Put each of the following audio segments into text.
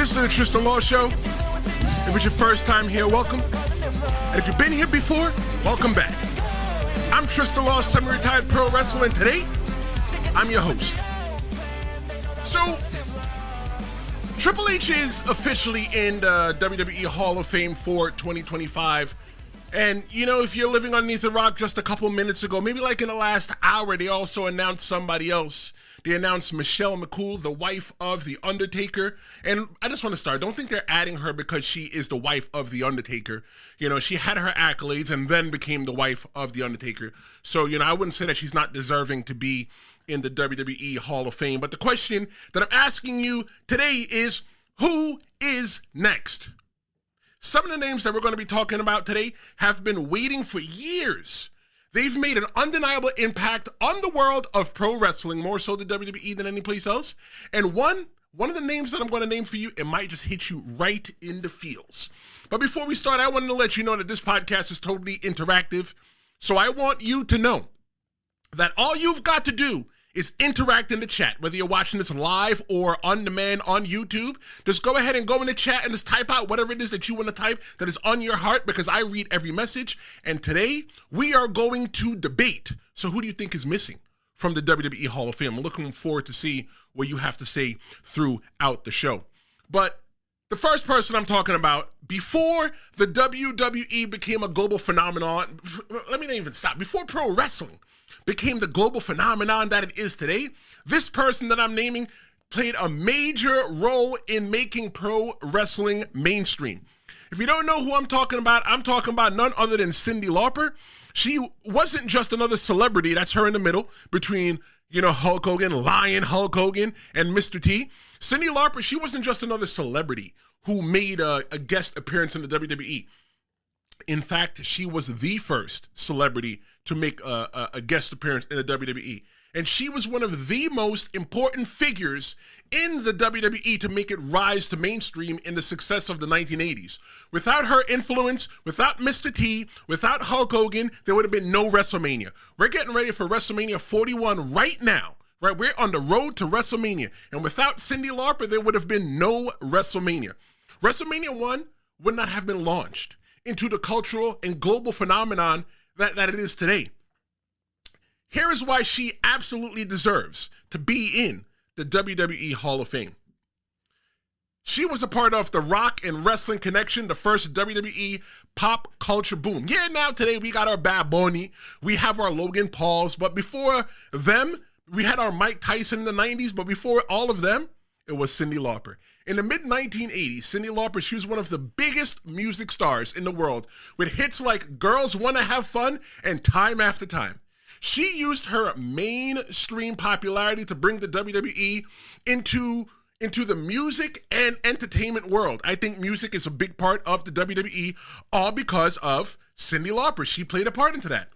This is the Tristan Law Show. If it's your first time here, welcome. And if you've been here before, welcome back. I'm Tristan Law, semi-retired pro wrestler, and today, I'm your host. So, Triple H is officially in the WWE Hall of Fame for 2025. And, you know, if you're living underneath a rock, just a couple minutes ago, maybe like in the last hour, they also announced somebody else. They announced Michelle McCool, the wife of The Undertaker. And I just want to start. Don't think they're adding her because she is the wife of The Undertaker. You know, she had her accolades and then became the wife of The Undertaker. So, you know, I wouldn't say that she's not deserving to be in the WWE Hall of Fame. But the question that I'm asking you today is, who is next? Some of the names that we're going to be talking about today have been waiting for years. They've made an undeniable impact on the world of pro wrestling, more so the WWE than any place else. And one of the names that I'm going to name for you, it might just hit you right in the feels. But before we start, I wanted to let you know that this podcast is totally interactive. So I want you to know that all you've got to do is interact in the chat, whether you're watching this live or on demand on YouTube. Just go ahead and go in the chat and just type out whatever it is that you want to type that is on your heart, because I read every message. And today, we are going to debate. So who do you think is missing from the WWE Hall of Fame? I'm looking forward to see what you have to say throughout the show. But the first person I'm talking about, before the WWE became a global phenomenon, let me not even stop, before pro wrestling became the global phenomenon that it is today, this person that I'm naming played a major role in making pro wrestling mainstream. If you don't know who I'm talking about none other than Cyndi Lauper. She wasn't just another celebrity, that's her in the middle, between, you know, Hulk Hogan, Lion Hulk Hogan, and Mr. T. Cyndi Lauper, she wasn't just another celebrity who made a guest appearance in the WWE. In fact, she was the first celebrity to make a guest appearance in the WWE. And she was one of the most important figures in the WWE to make it rise to mainstream in the success of the 1980s. Without her influence, without Mr. T, without Hulk Hogan, there would have been no WrestleMania. We're getting ready for WrestleMania 41 right now. Right, we're on the road to WrestleMania. And without Cyndi Lauper, there would have been no WrestleMania. WrestleMania 1 would not have been launched into the cultural and global phenomenon that it is today. Here is why she absolutely deserves to be in the WWE Hall of Fame. She was a part of the Rock and Wrestling Connection, the first WWE pop culture boom. Yeah, now today we got our Bad Bunny, we have our Logan Pauls, but before them, we had our Mike Tyson in the 90s, but before all of them, it was Cyndi Lauper. In the mid-1980s, Cyndi Lauper, she was one of the biggest music stars in the world, with hits like Girls Wanna Have Fun and Time After Time. She used her mainstream popularity to bring the WWE into the music and entertainment world. I think music is a big part of the WWE, all because of Cyndi Lauper. She played a part into that.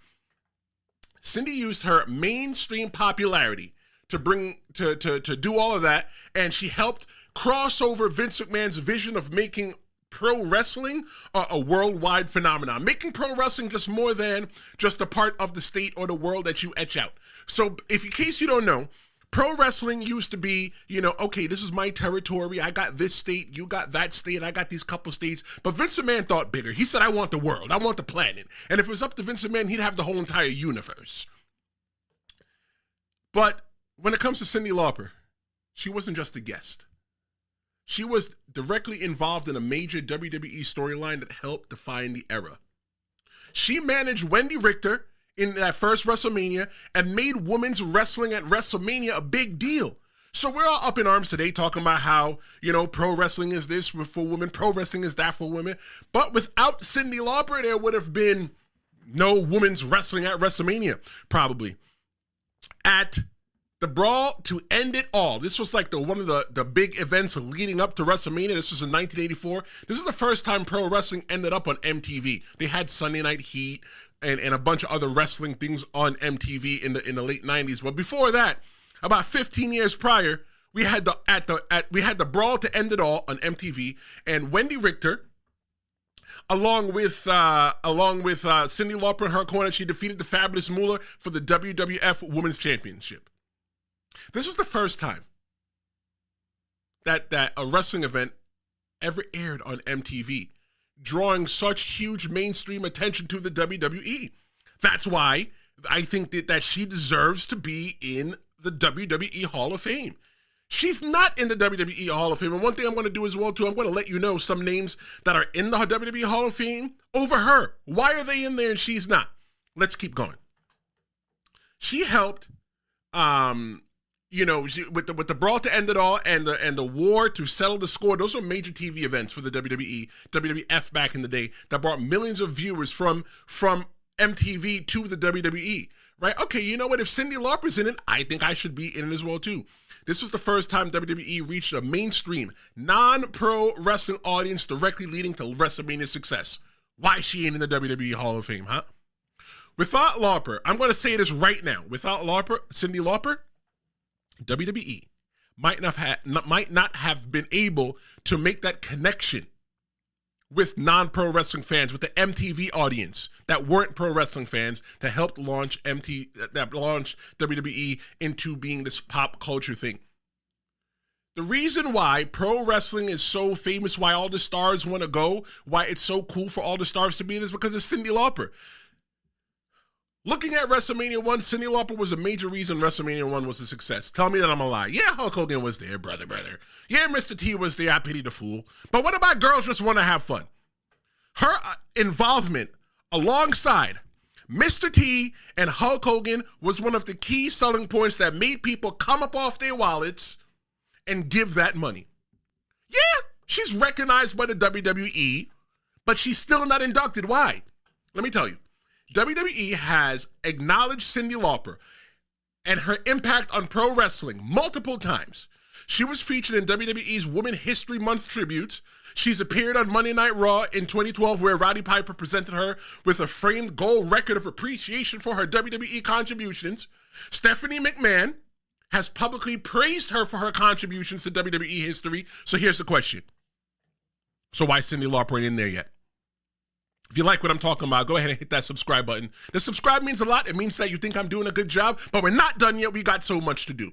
Cyndi used her mainstream popularity to do all of that, and she helped cross over Vince McMahon's vision of making pro wrestling a worldwide phenomenon, making pro wrestling just more than just a part of the state or the world that you etch out. So if in case you don't know, pro wrestling used to be, you know, okay, this is my territory. I got this state, you got that state, I got these couple states. But Vince McMahon thought bigger. He said, I want the world, I want the planet. And if it was up to Vince McMahon, he'd have the whole entire universe. But when it comes to Cyndi Lauper, she wasn't just a guest. She was directly involved in a major WWE storyline that helped define the era. She managed Wendy Richter in that first WrestleMania and made women's wrestling at WrestleMania a big deal. So we're all up in arms today talking about how, you know, pro wrestling is this for women, pro wrestling is that for women. But without Cyndi Lauper, there would have been no women's wrestling at WrestleMania, probably. At the Brawl to End It All. This was like one of the big events leading up to WrestleMania. This was in 1984. This is the first time pro wrestling ended up on MTV. They had Sunday Night Heat and a bunch of other wrestling things on MTV in the late 90s. But before that, about 15 years prior, we had the Brawl to End It All on MTV, and Wendy Richter, along with Cyndi Lauper in her corner, she defeated the Fabulous Moolah for the WWF Women's Championship. This was the first time that a wrestling event ever aired on MTV, drawing such huge mainstream attention to the WWE. That's why I think that she deserves to be in the WWE Hall of Fame. She's not in the WWE Hall of Fame. And one thing I'm going to do as well, too, I'm going to let you know some names that are in the WWE Hall of Fame over her. Why are they in there and she's not? Let's keep going. She helped, with the brawl to end it all and the war to settle the score. Those are major TV events for the WWE, WWF back in the day that brought millions of viewers from MTV to the WWE. Right? Okay, you know what? If Cyndi Lauper's in it, I think I should be in it as well, too. This was the first time WWE reached a mainstream, non-pro wrestling audience directly leading to WrestleMania success. Why is she ain't in the WWE Hall of Fame, huh? Without Lauper, I'm going to say this right now. Without Cyndi Lauper, WWE might not have been able to make that connection with non-pro wrestling fans, with the MTV audience that weren't pro wrestling fans, that helped launch WWE into being this pop culture thing. The reason why pro wrestling is so famous, why all the stars want to go, why it's so cool for all the stars to be in this, because of Cyndi Lauper. Looking at WrestleMania 1, Cyndi Lauper was a major reason WrestleMania 1 was a success. Tell me that I'm a lie. Yeah, Hulk Hogan was there, brother. Yeah, Mr. T was there. I pity the fool. But what about girls just want to have fun? Her involvement alongside Mr. T and Hulk Hogan was one of the key selling points that made people come up off their wallets and give that money. Yeah, she's recognized by the WWE, but she's still not inducted. Why? Let me tell you. WWE has acknowledged Cyndi Lauper and her impact on pro wrestling multiple times. She was featured in WWE's Women History Month tributes. She's appeared on Monday Night Raw in 2012, where Roddy Piper presented her with a framed gold record of appreciation for her WWE contributions. Stephanie McMahon has publicly praised her for her contributions to WWE history. So here's the question. So why Cyndi Lauper ain't in there yet? If you like what I'm talking about, go ahead and hit that subscribe button. The subscribe means a lot. It means that you think I'm doing a good job, but we're not done yet. We got so much to do.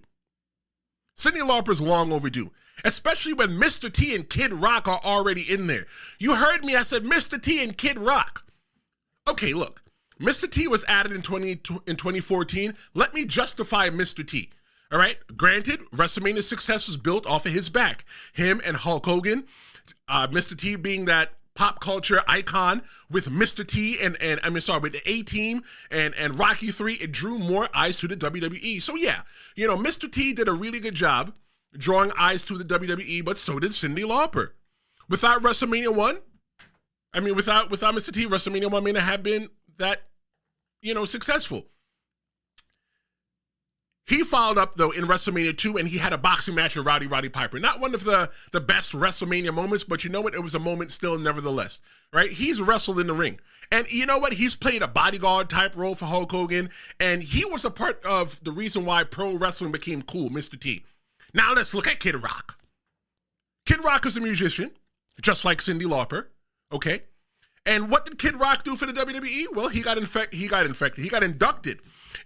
Cyndi Lauper's long overdue, especially when Mr. T and Kid Rock are already in there. You heard me. I said Mr. T and Kid Rock. Okay, look. Mr. T was added in 2014. Let me justify Mr. T. All right? Granted, WrestleMania's success was built off of his back. Him and Hulk Hogan. Mr. T being that pop culture icon with Mr. T with the A-Team and Rocky 3, it drew more eyes to the WWE. So yeah, Mr. T did a really good job drawing eyes to the WWE, but so did Cyndi Lauper. Without WrestleMania 1, without Mr. T, WrestleMania 1 may not have been that, successful. He followed up, though, in WrestleMania 2, and he had a boxing match with Roddy Piper. Not one of the best WrestleMania moments, but you know what? It was a moment still, nevertheless, right? He's wrestled in the ring. And you know what? He's played a bodyguard-type role for Hulk Hogan, and he was a part of the reason why pro wrestling became cool, Mr. T. Now let's look at Kid Rock. Kid Rock is a musician, just like Cyndi Lauper, okay? And what did Kid Rock do for the WWE? Well, he got inducted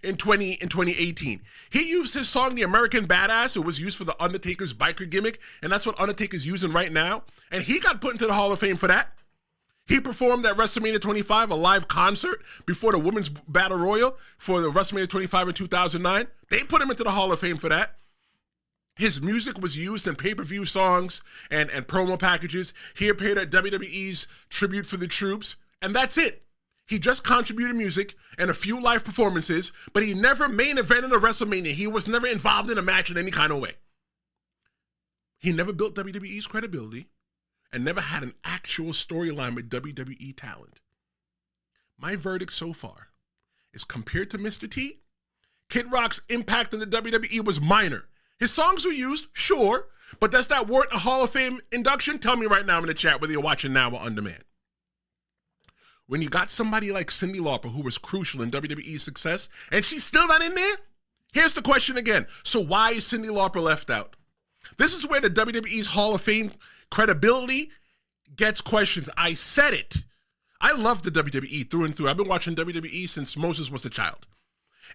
in 2018. He used his song, The American Badass. It was used for the Undertaker's biker gimmick, and that's what Undertaker's using right now. And he got put into the Hall of Fame for that. He performed at WrestleMania 25, a live concert before the Women's Battle Royal for the WrestleMania 25 in 2009. They put him into the Hall of Fame for that. His music was used in pay-per-view songs and promo packages. He appeared at WWE's Tribute for the Troops, and that's it. He just contributed music and a few live performances, but he never main evented a WrestleMania. He was never involved in a match in any kind of way. He never built WWE's credibility and never had an actual storyline with WWE talent. My verdict so far is, compared to Mr. T, Kid Rock's impact on the WWE was minor. His songs were used, sure, but does that warrant a Hall of Fame induction? Tell me right now in the chat whether you're watching now or on demand. When you got somebody like Cyndi Lauper, who was crucial in WWE's success, and she's still not in there, here's the question again. So why is Cyndi Lauper left out? This is where the WWE's Hall of Fame credibility gets questions. I said it. I love the WWE through and through. I've been watching WWE since Moses was a child.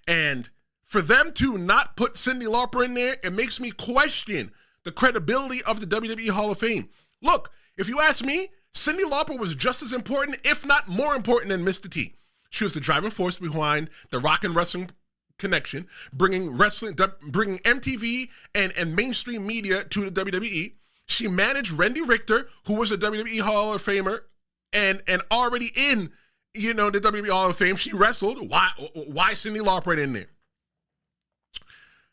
And for them to not put Cyndi Lauper in there, it makes me question the credibility of the WWE Hall of Fame. Look, If you ask me, Cyndi Lauper was just as important, if not more important than Mr. T. She was the driving force behind the rock and wrestling connection, bringing MTV and mainstream media to the WWE. She managed Randy Richter, who was a WWE Hall of Famer and already in, the WWE Hall of Fame. She wrestled. Why Cyndi Lauper in there?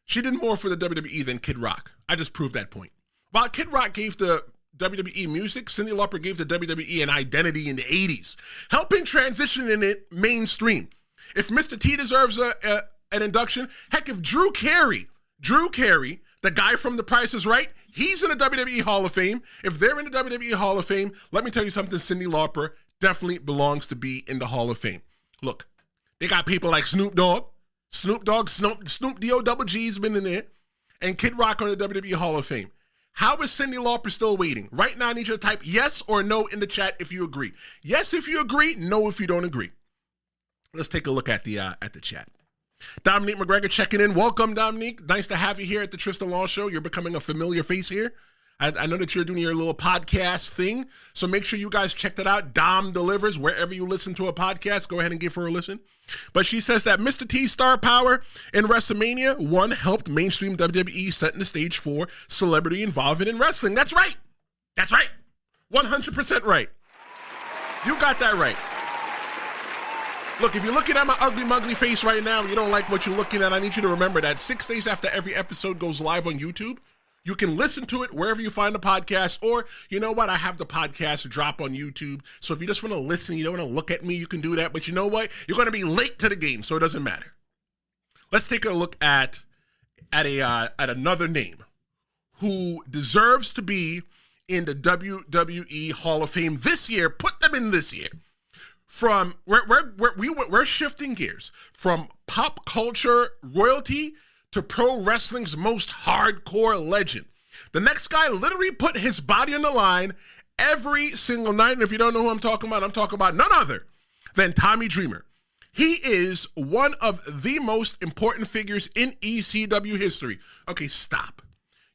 She did more for the WWE than Kid Rock. I just proved that point. While Kid Rock gave the WWE music, Cyndi Lauper gave the WWE an identity in the 80s, helping transition in it mainstream. If Mr. T deserves an induction, heck, if Drew Carey, the guy from The Price is Right, he's in the WWE Hall of Fame. If they're in the WWE Hall of Fame, let me tell you something, Cyndi Lauper definitely belongs to be in the Hall of Fame. Look, they got people like Snoop D-O double G's been in there, and Kid Rock on the WWE Hall of Fame. How is Cyndi Lauper still waiting? Right now, I need you to type yes or no in the chat if you agree. Yes if you agree, no if you don't agree. Let's take a look at the chat. Dominique McGregor checking in. Welcome, Dominique. Nice to have you here at the Tristan Law Show. You're becoming a familiar face here. I know that you're doing your little podcast thing, so make sure you guys check that out. Dom delivers wherever you listen to a podcast. Go ahead and give her a listen. But she says that Mr. T's star power in WrestleMania 1 helped mainstream WWE setting the stage for celebrity involvement in wrestling. That's right. That's right. 100% right. You got that right. Look, if you're looking at my ugly muggly face right now and you don't like what you're looking at, I need you to remember that 6 days after every episode goes live on YouTube, you can listen to it wherever you find the podcast, or you know what? I have the podcast drop on YouTube. So if you just want to listen, you don't want to look at me, you can do that. But you know what? You're going to be late to the game, so it doesn't matter. Let's take a look at another name who deserves to be in the WWE Hall of Fame this year. Put them in this year. We're shifting gears from pop culture royalty to pro wrestling's most hardcore legend. The next guy literally put his body on the line every single night. And if you don't know who I'm talking about none other than Tommy Dreamer. He is one of the most important figures in ECW history. Okay, stop.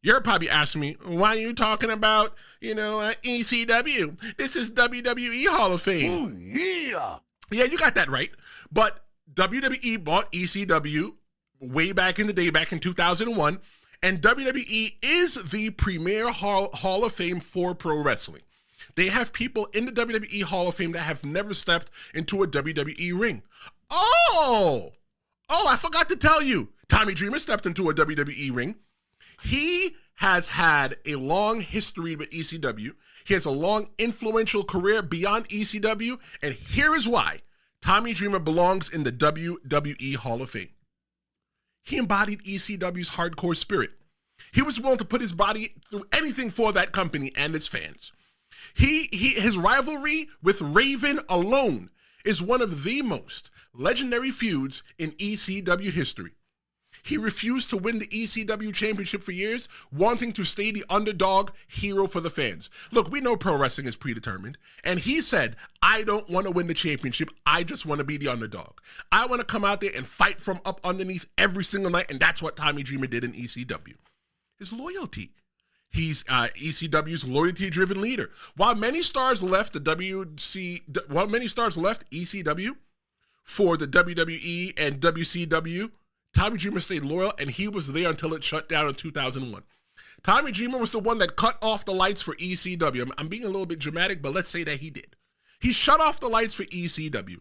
You're probably asking me, why are you talking about, ECW? This is WWE Hall of Fame. Oh, yeah. Yeah, you got that right. But WWE bought ECW way back in the day, back in 2001, and WWE is the premier Hall of Fame for pro wrestling. They have people in the WWE Hall of Fame that have never stepped into a WWE ring. Oh, I forgot to tell you. Tommy Dreamer stepped into a WWE ring. He has had a long history with ECW. He has a long, influential career beyond ECW, and here is why Tommy Dreamer belongs in the WWE Hall of Fame. He embodied ECW's hardcore spirit. He was willing to put his body through anything for that company and its fans. His rivalry with Raven alone is one of the most legendary feuds in ECW history. He refused to win the ECW championship for years, wanting to stay the underdog hero for the fans. Look, we know pro wrestling is predetermined, and he said, I don't want to win the championship, I just want to be the underdog. I want to come out there and fight from up underneath every single night, and that's what Tommy Dreamer did in ECW. His loyalty. He's ECW's loyalty-driven leader. While many stars left ECW for the WWE and WCW, Tommy Dreamer stayed loyal, and he was there until it shut down in 2001. Tommy Dreamer was the one that cut off the lights for ECW. I'm being a little bit dramatic, but let's say that he did. He shut off the lights for ECW.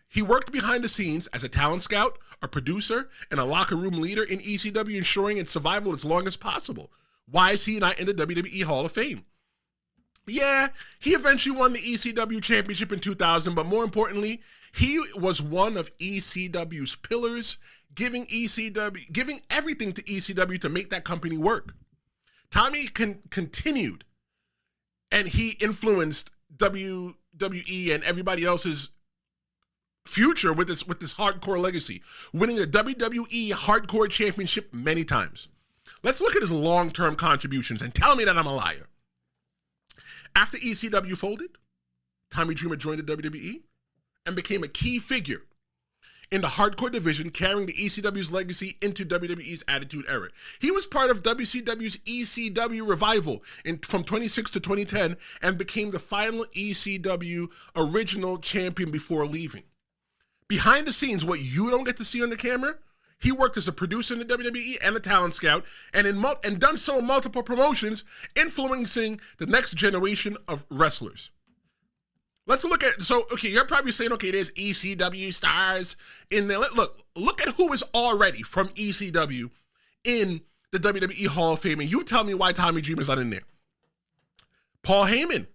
He worked behind the scenes as a talent scout, a producer, and a locker room leader in ECW, ensuring its survival as long as possible. Why is he not in the WWE Hall of Fame? Yeah, he eventually won the ECW championship in 2000, but more importantly, he was one of ECW's pillars, giving everything to ECW to make that company work. Tommy continued, and he influenced WWE and everybody else's future with this hardcore legacy, winning the WWE Hardcore Championship many times. Let's look at his long-term contributions and tell me that I'm a liar. After ECW folded, Tommy Dreamer joined the WWE and became a key figure in the hardcore division, carrying the ECW's legacy into WWE's Attitude Era. He was part of WCW's ECW revival from 26 to 2010 and became the final ECW original champion before leaving. Behind the scenes, what you don't get to see on the camera, he worked as a producer in the WWE and a talent scout, and done so in multiple promotions, influencing the next generation of wrestlers. Let's look at, okay, you're probably saying, okay, there's ECW stars in there. Look at who is already from ECW in the WWE Hall of Fame, and you tell me why Tommy Dreamer's not in there. Paul Heyman.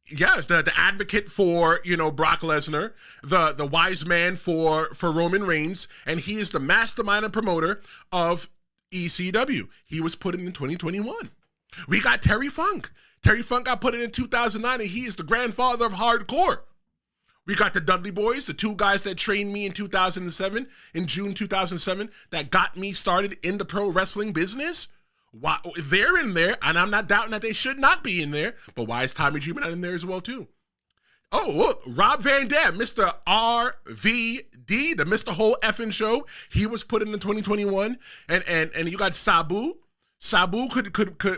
Yes, the advocate for, Brock Lesnar, the wise man for Roman Reigns, and he is the mastermind and promoter of ECW. He was put in 2021. We got Terry Funk. Terry Funk got put in 2009, and he is the grandfather of hardcore. We got the Dudley Boys, the two guys that trained me in 2007, in June 2007, that got me started in the pro wrestling business. Why, they're in there, and I'm not doubting that they should not be in there, but why is Tommy Dreamer not in there as well, too? Oh, look, Rob Van Dam, Mr. RVD, the Mr. Whole Effing Show, he was put in 2021, and you got Sabu. Sabu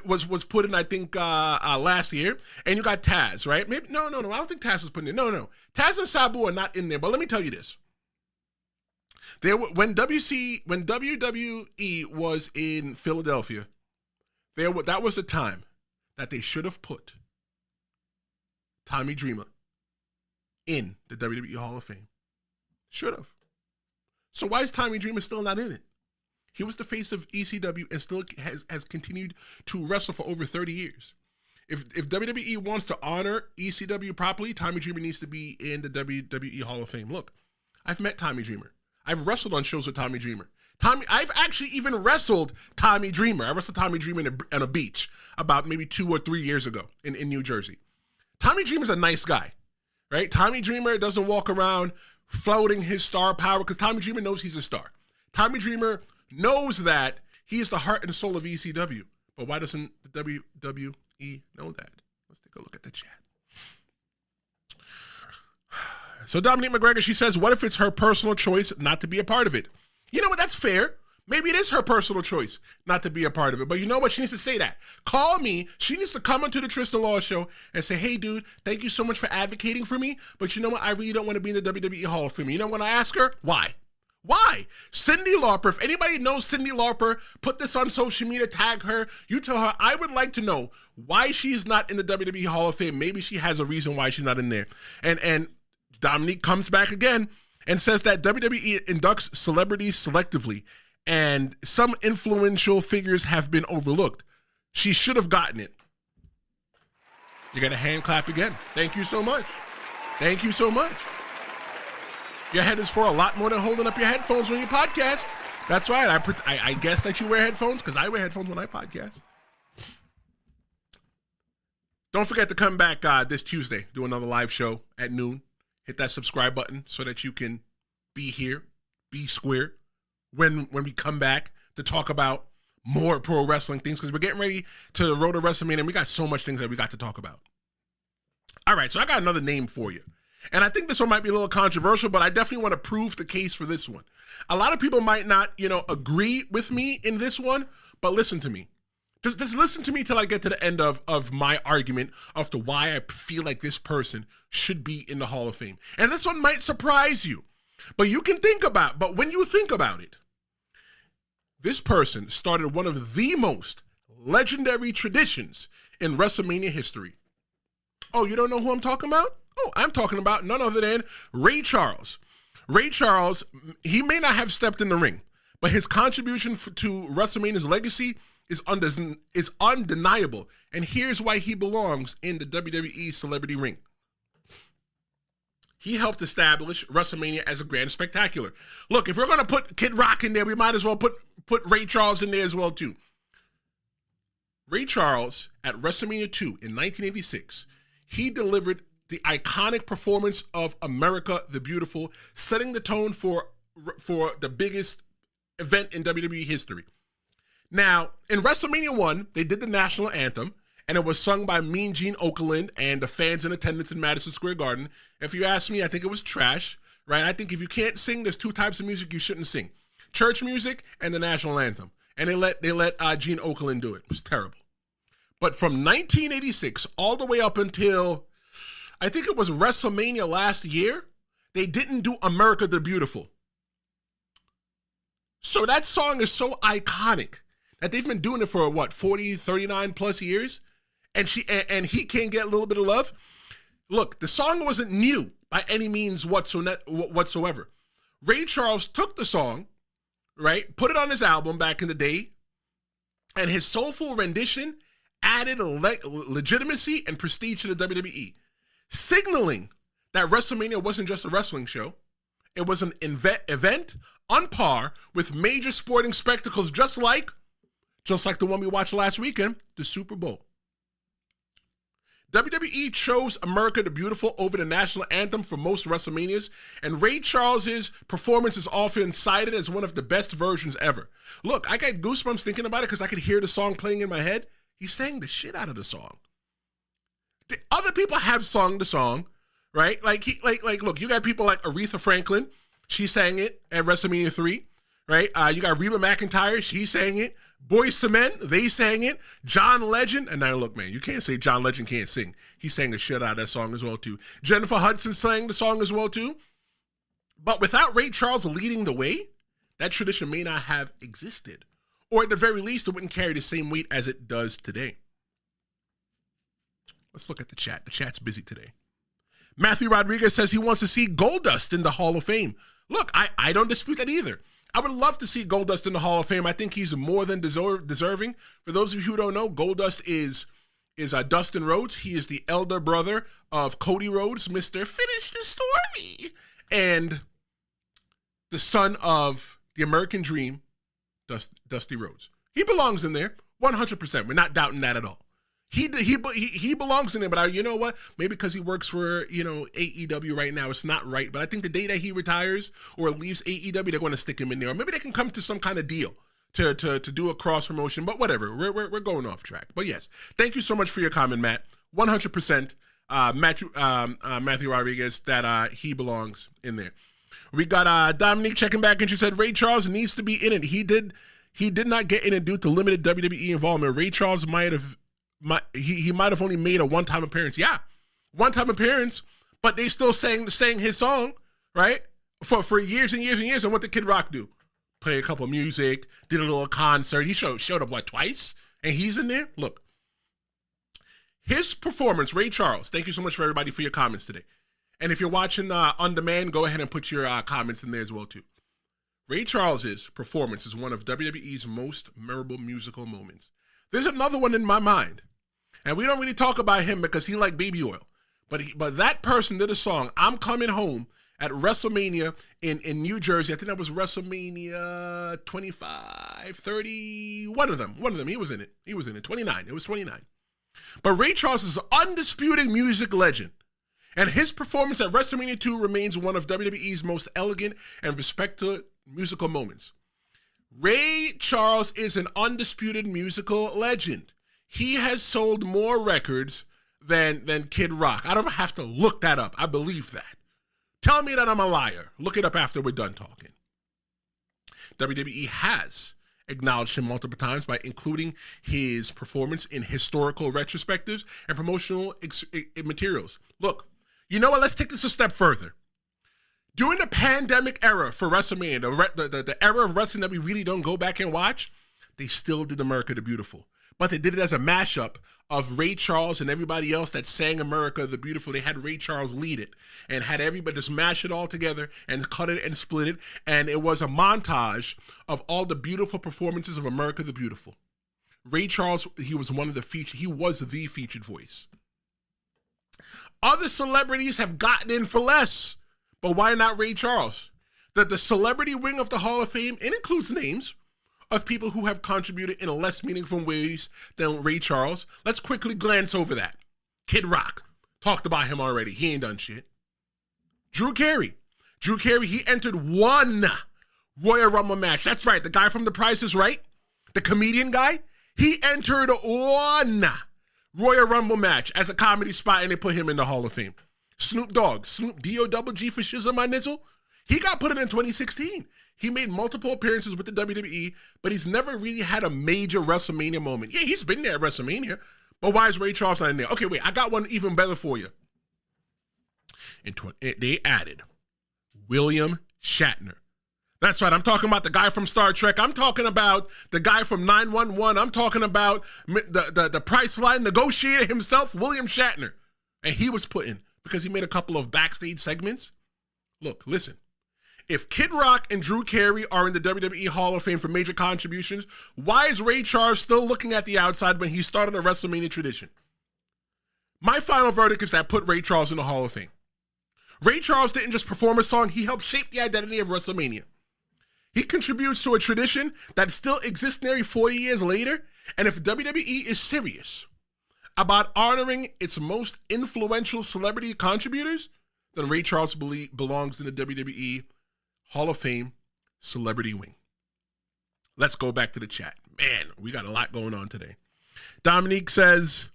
was put in, I think, last year, and you got Taz, right? Maybe no, I don't think Taz was put in there. No, Taz and Sabu are not in there. But let me tell you this: when WWE was in Philadelphia, that was a time that they should have put Tommy Dreamer in the WWE Hall of Fame. Should have. So why is Tommy Dreamer still not in it? He was the face of ECW and still has continued to wrestle for over 30 years. If WWE wants to honor ECW properly, Tommy Dreamer needs to be in the WWE Hall of Fame. Look, I've met Tommy Dreamer. I've wrestled on shows with Tommy Dreamer. I've actually even wrestled Tommy Dreamer. I wrestled Tommy Dreamer on a beach about maybe 2 or 3 years ago in New Jersey. Tommy Dreamer's a nice guy, right? Tommy Dreamer doesn't walk around floating his star power because Tommy Dreamer knows he's a star. Tommy Dreamer knows that he is the heart and soul of ECW. But why doesn't the WWE know that? Let's take a look at the chat. So Dominique McGregor, she says, what if it's her personal choice not to be a part of it? You know what? That's fair. Maybe it is her personal choice not to be a part of it. But you know what? She needs to say that. Call me. She needs to come onto the Tristan Law Show and say, hey, dude, thank you so much for advocating for me. But you know what? I really don't want to be in the WWE Hall of Fame. You know when I ask her? Why? Why? Cyndi Lauper, if anybody knows Cyndi Lauper, put this on social media, tag her. You tell her, I would like to know why she's not in the WWE Hall of Fame. Maybe she has a reason why she's not in there. And Dominique comes back again and says that WWE inducts celebrities selectively and some influential figures have been overlooked. She should have gotten it. You got a hand clap again. Thank you so much. Thank you so much. Your head is for a lot more than holding up your headphones when you podcast. That's right. I guess that you wear headphones because I wear headphones when I podcast. Don't forget to come back this Tuesday, do another live show at noon. Hit that subscribe button so that you can be here, be square when we come back to talk about more pro wrestling things because we're getting ready to the road to WrestleMania and we got so much things that we got to talk about. All right, so I got another name for you. And I think this one might be a little controversial, but I definitely want to prove the case for this one. A lot of people might not, agree with me in this one, but listen to me. Just listen to me till I get to the end of my argument of to why I feel like this person should be in the Hall of Fame. And this one might surprise you, but when you think about it, this person started one of the most legendary traditions in WrestleMania history. Oh, you don't know who I'm talking about? Oh, I'm talking about none other than Ray Charles. Ray Charles, he may not have stepped in the ring, but his contribution to WrestleMania's legacy is undeniable. And here's why he belongs in the WWE Celebrity Ring. He helped establish WrestleMania as a grand spectacular. Look, if we're going to put Kid Rock in there, we might as well put Ray Charles in there as well, too. Ray Charles, at WrestleMania 2 in 1986, he delivered the iconic performance of America the Beautiful, setting the tone for the biggest event in WWE history. Now, in WrestleMania 1, they did the national anthem, and it was sung by Mean Gene Okerlund and the fans in attendance in Madison Square Garden. If you ask me, I think it was trash. right? I think if you can't sing, there's two types of music you shouldn't sing: church music and the national anthem. And they let Gene Okerlund do it. It was terrible. But from 1986 all the way up until, I think it was WrestleMania last year, they didn't do America the Beautiful. So that song is so iconic that they've been doing it for, 39 plus years? And he can't get a little bit of love? Look, the song wasn't new by any means whatsoever. Ray Charles took the song, right, put it on his album back in the day, and his soulful rendition added legitimacy and prestige to the WWE, signaling that WrestleMania wasn't just a wrestling show. It was an event on par with major sporting spectacles, just like the one we watched last weekend, the Super Bowl. WWE chose America the Beautiful over the national anthem for most WrestleManias, and Ray Charles's performance is often cited as one of the best versions ever. Look, I got goosebumps thinking about it because I could hear the song playing in my head. He sang the shit out of the song. The other people have sung the song, right? Look, you got people like Aretha Franklin. She sang it at WrestleMania 3, right? You got Reba McEntire. She sang it. Boyz II Men, they sang it. John Legend, and now look, man, you can't say John Legend can't sing. He sang the shit out of that song as well, too. Jennifer Hudson sang the song as well, too. But without Ray Charles leading the way, that tradition may not have existed. Or at the very least, it wouldn't carry the same weight as it does today. Let's look at the chat. The chat's busy today. Matthew Rodriguez says he wants to see Goldust in the Hall of Fame. Look, I don't dispute that either. I would love to see Goldust in the Hall of Fame. I think he's more than deserving. For those of you who don't know, Goldust is Dustin Rhodes. He is the elder brother of Cody Rhodes, Mr. Finish the Story, and the son of the American Dream, Dusty Rhodes. He belongs in there, 100%. We're not doubting that at all. He belongs in there, but you know what? Maybe because he works for, AEW right now, it's not right. But I think the day that he retires or leaves AEW, they're going to stick him in there. Or maybe they can come to some kind of deal to do a cross promotion. But whatever, we're going off track. But yes, thank you so much for your comment, Matt. 100%, Matthew Rodriguez, that he belongs in there. We got Dominique checking back, and she said Ray Charles needs to be in it. He did not get in it due to limited WWE involvement. Ray Charles might have only made a one-time appearance. Yeah, one-time appearance, but they still sang his song, right? For years and years and years. And what did Kid Rock do? Play a couple of music, did a little concert. He showed up, twice? And he's in there? Look. His performance, Ray Charles, thank you so much for everybody for your comments today. And if you're watching on demand, go ahead and put your comments in there as well, too. Ray Charles's performance is one of WWE's most memorable musical moments. There's another one in my mind. And we don't really talk about him because he like baby oil. But that person did a song, I'm Coming Home, at WrestleMania in New Jersey. I think that was WrestleMania 25, 30, one of them. He was in it. 29. It was 29. But Ray Charles is an undisputed music legend. And his performance at WrestleMania 2 remains one of WWE's most elegant and respected musical moments. Ray Charles is an undisputed musical legend. He has sold more records than Kid Rock. I don't have to look that up. I believe that. Tell me that I'm a liar. Look it up after we're done talking. WWE has acknowledged him multiple times by including his performance in historical retrospectives and promotional materials. Look, you know what? Let's take this a step further. During the pandemic era for WrestleMania, the era of wrestling that we really don't go back and watch, they still did America the Beautiful. But they did it as a mashup of Ray Charles and everybody else that sang America the Beautiful. They had Ray Charles lead it and had everybody just mash it all together and cut it and split it. And it was a montage of all the beautiful performances of America the Beautiful. Ray Charles, he was the featured voice. Other celebrities have gotten in for less, but why not Ray Charles? The celebrity wing of the Hall of Fame, it includes names of people who have contributed in less meaningful ways than Ray Charles. Let's quickly glance over that. Kid Rock, talked about him already. He ain't done shit. Drew Carey, he entered one Royal Rumble match. That's right, the guy from The Price is Right, the comedian guy, he entered one Royal Rumble match as a comedy spot, and they put him in the Hall of Fame. Snoop Dogg, Snoop D-O-double-G for shizzle my nizzle. He got put in 2016. He made multiple appearances with the WWE, but he's never really had a major WrestleMania moment. Yeah, he's been there at WrestleMania, but why is Ray Charles not in there? Okay, wait, I got one even better for you. They added William Shatner. That's right, I'm talking about the guy from Star Trek. I'm talking about the guy from 911. I'm talking about the Priceline negotiator himself, William Shatner. And he was put in because he made a couple of backstage segments. Look, listen. If Kid Rock and Drew Carey are in the WWE Hall of Fame for major contributions, why is Ray Charles still looking at the outside when he started a WrestleMania tradition? My final verdict is that put Ray Charles in the Hall of Fame. Ray Charles didn't just perform a song, he helped shape the identity of WrestleMania. He contributes to a tradition that still exists nearly 40 years later, and if WWE is serious about honoring its most influential celebrity contributors, then Ray Charles belongs in the WWE Hall of Fame celebrity wing. Let's go back to the chat. Man, we got a lot going on today. Dominique says,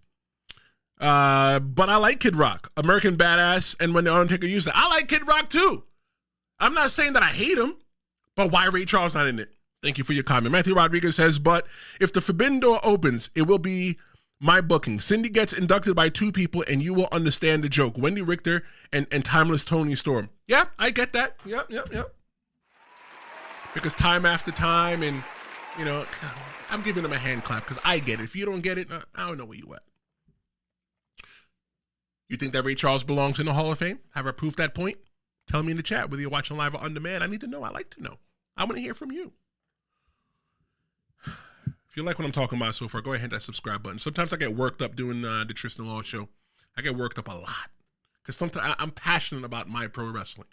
but I like Kid Rock, American Badass, and when the Undertaker used it. I like Kid Rock too. I'm not saying that I hate him, but why Ray Charles not in it? Thank you for your comment. Matthew Rodriguez says, but if the forbidden door opens, it will be my booking. Cindy gets inducted by two people and you will understand the joke. Wendy Richter and Timeless Tony Storm. Yeah, I get that. Yep. Because time after time and, you know, I'm giving them a hand clap because I get it. If you don't get it, I don't know where you at. You think that Ray Charles belongs in the Hall of Fame? Have I proved that point? Tell me in the chat whether you're watching live or on demand. I need to know. I like to know. I want to hear from you. If you like what I'm talking about so far, go ahead and hit that subscribe button. Sometimes I get worked up doing the Tristan Law show. I get worked up a lot because sometimes I'm passionate about my pro wrestling.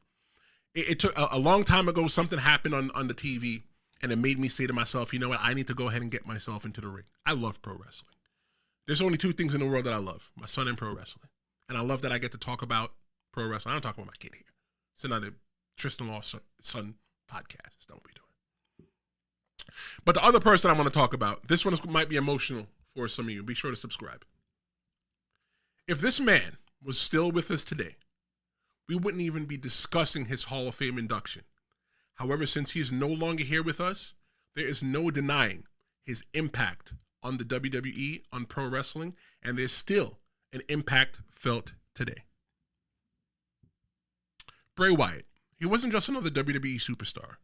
It took a long time ago. Something happened on the TV, and it made me say to myself, you know what? I need to go ahead and get myself into the ring. I love pro wrestling. There's only two things in the world that I love: my son and pro wrestling. And I love that I get to talk about pro wrestling. I don't talk about my kid here. It's not a Tristan Law son podcast. Don't be doing. But the other person I want to talk about, this one might be emotional for some of you. Be sure to subscribe. If this man was still with us today, we wouldn't even be discussing his Hall of Fame induction. However, since he is no longer here with us, there is no denying his impact on the WWE, on pro wrestling, and there's still an impact felt today. Bray Wyatt, he wasn't just another WWE superstar.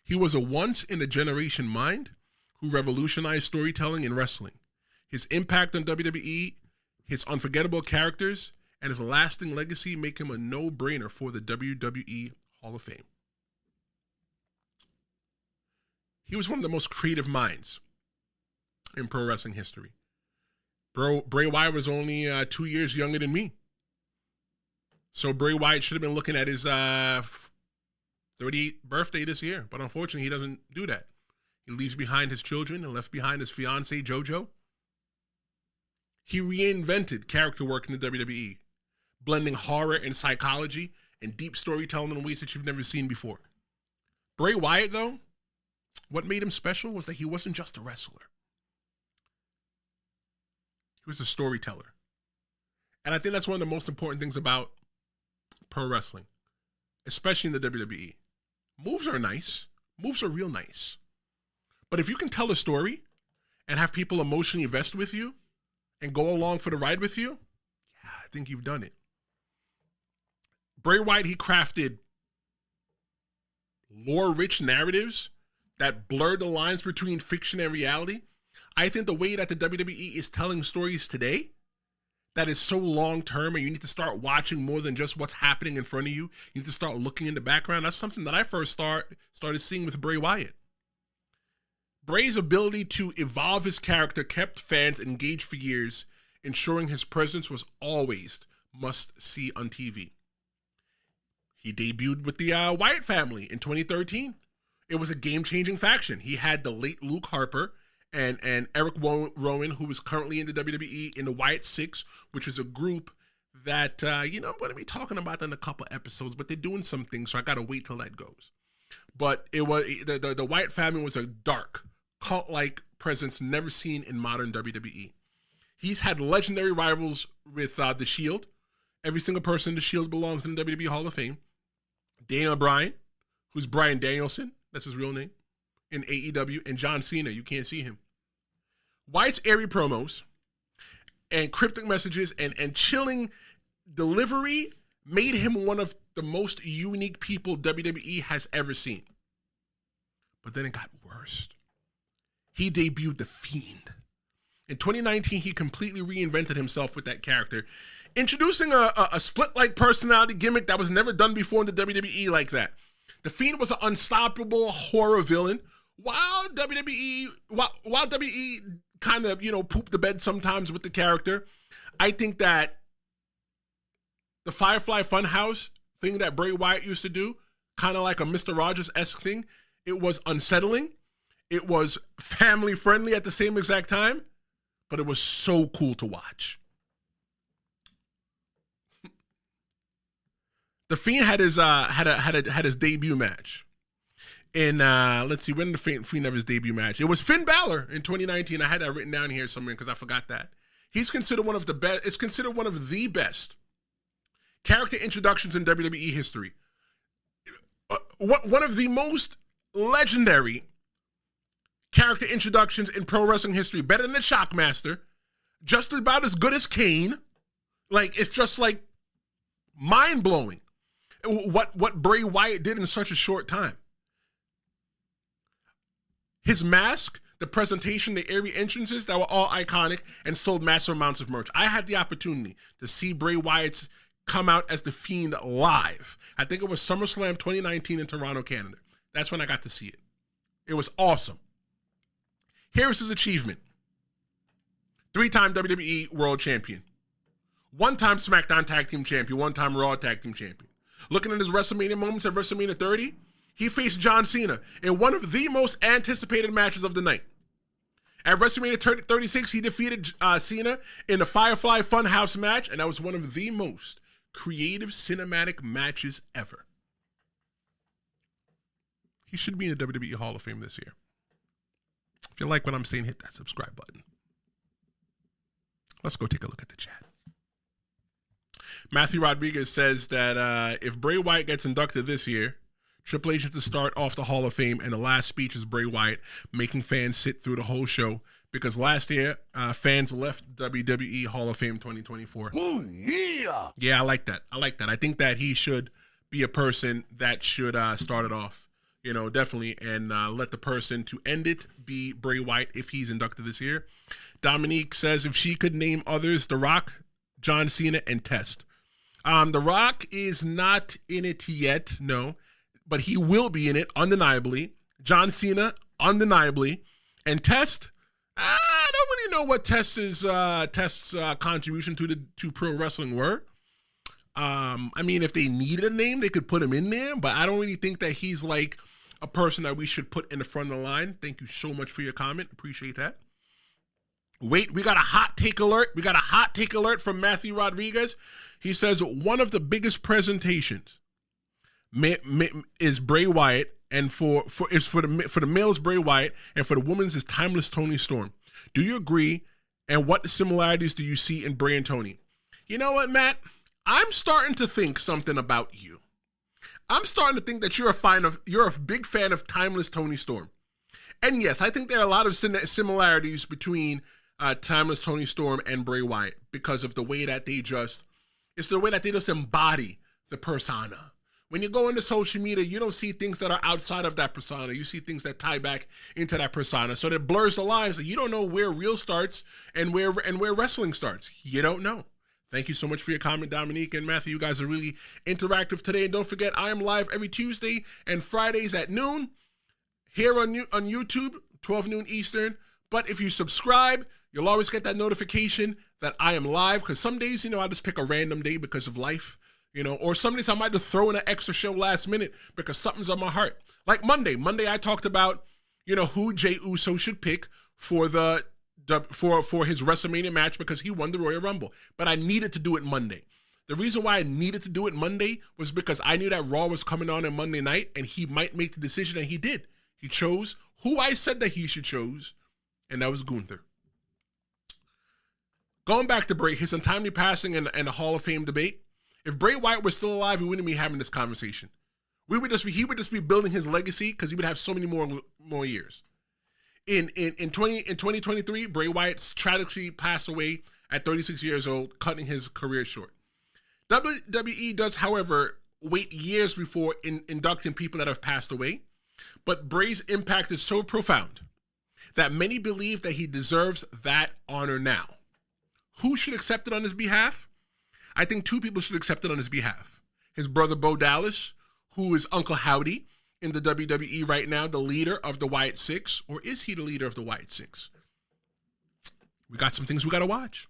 He was a once-in-a-generation mind who revolutionized storytelling in wrestling. His impact on WWE, his unforgettable characters, and his lasting legacy make him a no-brainer for the WWE Hall of Fame. He was one of the most creative minds in pro wrestling history. Bray Wyatt was only 2 years younger than me. So Bray Wyatt should have been looking at his 38th birthday this year. But unfortunately, he doesn't do that. He leaves behind his children and left behind his fiancée, JoJo. He reinvented character work in the WWE, blending horror and psychology and deep storytelling in ways that you've never seen before. Bray Wyatt, though, what made him special was that he wasn't just a wrestler. He was a storyteller. And I think that's one of the most important things about pro wrestling, especially in the WWE. Moves are nice. Moves are real nice. But if you can tell a story and have people emotionally invest with you and go along for the ride with you, yeah, I think you've done it. Bray Wyatt, he crafted lore-rich narratives that blurred the lines between fiction and reality. I think the way that the WWE is telling stories today, that is so long-term, and you need to start watching more than just what's happening in front of you. You need to start looking in the background. That's something that I first started seeing with Bray Wyatt. Bray's ability to evolve his character kept fans engaged for years, ensuring his presence was always must-see on TV. He debuted with the Wyatt family in 2013. It was a game-changing faction. He had the late Luke Harper and Eric Rowan, who is currently in the WWE in the Wyatt Six, which is a group that, I'm going to be talking about in a couple episodes, but they're doing some things, so I got to wait till that goes. But it was the Wyatt family was a dark, cult-like presence never seen in modern WWE. He's had legendary rivals with The Shield. Every single person in The Shield belongs in the WWE Hall of Fame. Daniel Bryan, who's Bryan Danielson, that's his real name, in AEW, and John Cena, you can't see him. Wyatt's airy promos and cryptic messages and chilling delivery made him one of the most unique people WWE has ever seen. But then it got worse. He debuted The Fiend. In 2019, he completely reinvented himself with that character, introducing a split-like personality gimmick that was never done before in the WWE like that. The Fiend was an unstoppable horror villain, while WWE kind of, pooped the bed sometimes with the character. I think that the Firefly Funhouse thing that Bray Wyatt used to do, kind of like a Mr. Rogers-esque thing, it was unsettling. It was family-friendly at the same exact time, but it was so cool to watch. The Fiend had his debut match. In let's see, when did the Fiend have his debut match? It was Finn Balor in 2019. I had that written down here somewhere because I forgot that. He's considered one of the best. It's considered one of the best character introductions in WWE history. One of the most legendary character introductions in pro wrestling history. Better than the Shockmaster. Just about as good as Kane. Like, it's just like mind blowing what Bray Wyatt did in such a short time. His mask, the presentation, the airy entrances, that were all iconic and sold massive amounts of merch. I had the opportunity to see Bray Wyatt's come out as The Fiend live. I think it was SummerSlam 2019 in Toronto, Canada. That's when I got to see it. It was awesome. Here's his achievement. 3-time WWE World Champion. 1-time SmackDown Tag Team Champion. 1-time Raw Tag Team Champion. Looking at his WrestleMania moments at WrestleMania 30, he faced John Cena in one of the most anticipated matches of the night. At WrestleMania 36, he defeated Cena in the Firefly Funhouse match, and that was one of the most creative cinematic matches ever. He should be in the WWE Hall of Fame this year. If you like what I'm saying, hit that subscribe button. Let's go take a look at the chat. Matthew Rodriguez says that if Bray Wyatt gets inducted this year, Triple H is to start off the Hall of Fame, and the last speech is Bray Wyatt making fans sit through the whole show, because last year, fans left WWE Hall of Fame 2024. Oh, yeah. Yeah, I like that. I think that he should be a person that should start it off, definitely, and let the person to end it be Bray Wyatt if he's inducted this year. Dominique says if she could name others, The Rock, John Cena, and Test. The Rock is not in it yet, no, but he will be in it, undeniably. John Cena, undeniably. And Test, I don't really know what Test's contribution to pro wrestling were. I mean, if they needed a name, they could put him in there, but I don't really think that he's like a person that we should put in the front of the line. Thank you so much for your comment. Appreciate that. Wait, we got a hot take alert. We got a hot take alert from Matthew Rodriguez. He says one of the biggest presentations is Bray Wyatt, and for the male is Bray Wyatt, and for the women's is Timeless Toni Storm. Do you agree? And what similarities do you see in Bray and Toni? You know what, Matt? I'm starting to think something about you. I'm starting to think that you're a big fan of Timeless Toni Storm. And yes, I think there are a lot of similarities between Timeless Toni Storm and Bray Wyatt because of the way that it's the way that they just embody the persona. When you go into social media, you don't see things that are outside of that persona. You see things that tie back into that persona. So that blurs the lines. You don't know where real starts and where wrestling starts. You don't know. Thank you so much for your comment, Dominique and Matthew. You guys are really interactive today. And don't forget, I am live every Tuesday and Fridays at noon here on YouTube, 12 noon Eastern. But if you subscribe, you'll always get that notification that I am live, because some days, I just pick a random day because of life, or some days I might just throw in an extra show last minute because something's on my heart. Like Monday I talked about, who Jey Uso should pick for for his WrestleMania match because he won the Royal Rumble. But I needed to do it Monday. The reason why I needed to do it Monday was because I knew that Raw was coming on Monday night, and he might make the decision, and he did. He chose who I said that he should choose, and that was Gunther. Going back to Bray, his untimely passing and the Hall of Fame debate, if Bray Wyatt was still alive, we wouldn't be having this conversation. He would just be building his legacy because he would have so many more years. In 2023, Bray Wyatt tragically passed away at 36 years old, cutting his career short. WWE does, however, wait years before inducting people that have passed away, but Bray's impact is so profound that many believe that he deserves that honor now. Who should accept it on his behalf? I think two people should accept it on his behalf. His brother Bo Dallas, who is Uncle Howdy in the WWE right now, the leader of the Wyatt Six, or is he the leader of the Wyatt Six? We got some things we got to watch.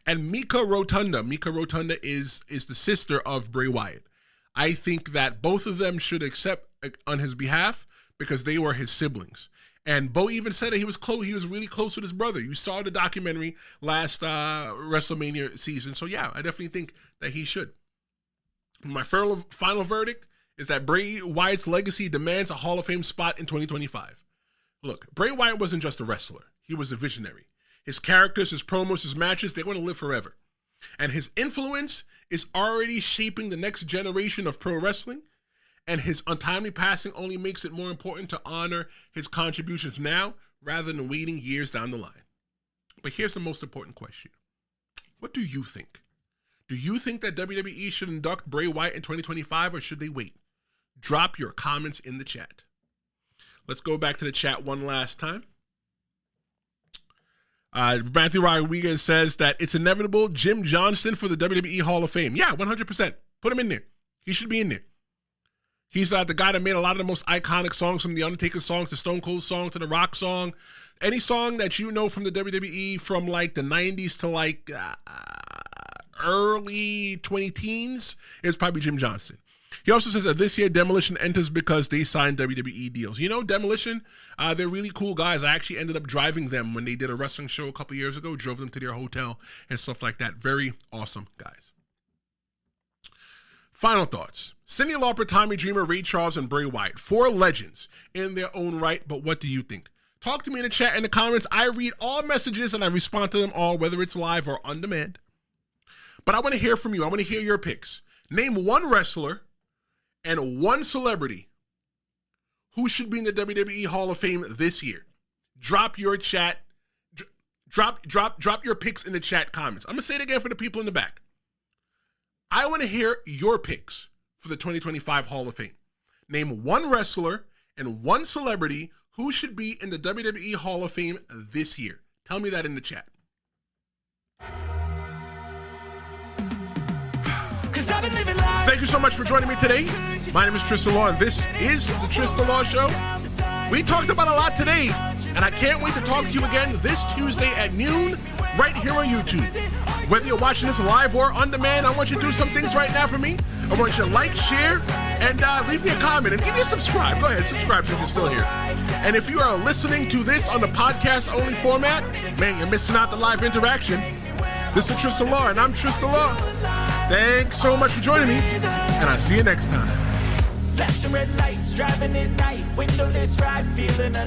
And Mika Rotunda. Mika Rotunda is the sister of Bray Wyatt. I think that both of them should accept on his behalf because they were his siblings. And Bo even said that he was close. He was really close with his brother. You saw the documentary last WrestleMania season. So yeah, I definitely think that he should. My final verdict is that Bray Wyatt's legacy demands a Hall of Fame spot in 2025. Look, Bray Wyatt wasn't just a wrestler. He was a visionary. His characters, his promos, his matches, they want to live forever. And his influence is already shaping the next generation of pro wrestling. And his untimely passing only makes it more important to honor his contributions now rather than waiting years down the line. But here's the most important question. What do you think? Do you think that WWE should induct Bray Wyatt in 2025 or should they wait? Drop your comments in the chat. Let's go back to the chat one last time. Matthew Rodriguez says that it's inevitable. Jim Johnston for the WWE Hall of Fame. Yeah, 100%. Put him in there. He should be in there. He's the guy that made a lot of the most iconic songs, from the Undertaker song to Stone Cold song to the Rock song. Any song that you know from the WWE from like the 90s to like early 20-teens is probably Jim Johnston. He also says that this year Demolition enters because they signed WWE deals. You know, Demolition, they're really cool guys. I actually ended up driving them when they did a wrestling show a couple years ago, drove them to their hotel and stuff like that. Very awesome guys. Final thoughts. Cyndi Lauper, Tommy Dreamer, Ray Charles, and Bray Wyatt. 4 legends in their own right, but what do you think? Talk to me in the chat, in the comments. I read all messages and I respond to them all, whether it's live or on demand. But I want to hear from you. I want to hear your picks. Name one wrestler and one celebrity who should be in the WWE Hall of Fame this year. Drop your chat. Drop your picks in the chat comments. I'm going to say it again for the people in the back. I want to hear your picks for the 2025 Hall of Fame. Name one wrestler and one celebrity who should be in the WWE Hall of Fame this year. Tell me that in the chat. Thank you so much for joining me today. My name is Tristan Law, and this is the Tristan Law Show. We talked about a lot today, and I can't wait to talk to you again this Tuesday at noon right here on YouTube. Whether you're watching this live or on demand, I want you to do some things right now for me. I want you to like, share, and leave me a comment, and give me a subscribe. Go ahead, subscribe if you're still here. And if you are listening to this on the podcast-only format, man, you're missing out the live interaction. This is Tristan Law, and I'm Tristan Law. Thanks so much for joining me, and I'll see you next time. Flashing red lights, driving at night, windowless ride, feeling alive.